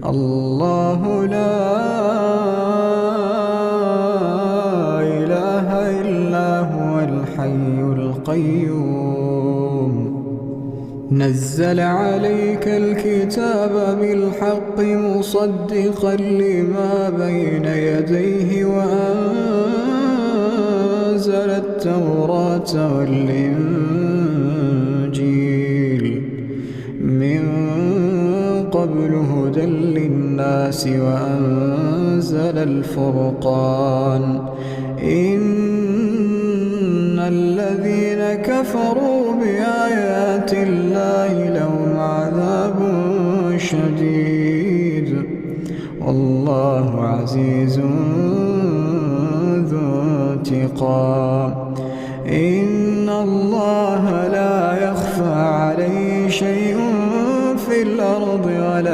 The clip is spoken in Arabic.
الله لا إله إلا هو الحي القيوم نزل عليك الكتاب بالحق مصدقا لما بين يديه وأنزل التوراة والإنجيل من قبل هدى للناس وأنزل الفرقان إن الذين كفروا بآيات الله لهم عذاب شديد والله عزيز ذو انتقام إن الله لا يخفى عليه شيء في الأرض ولا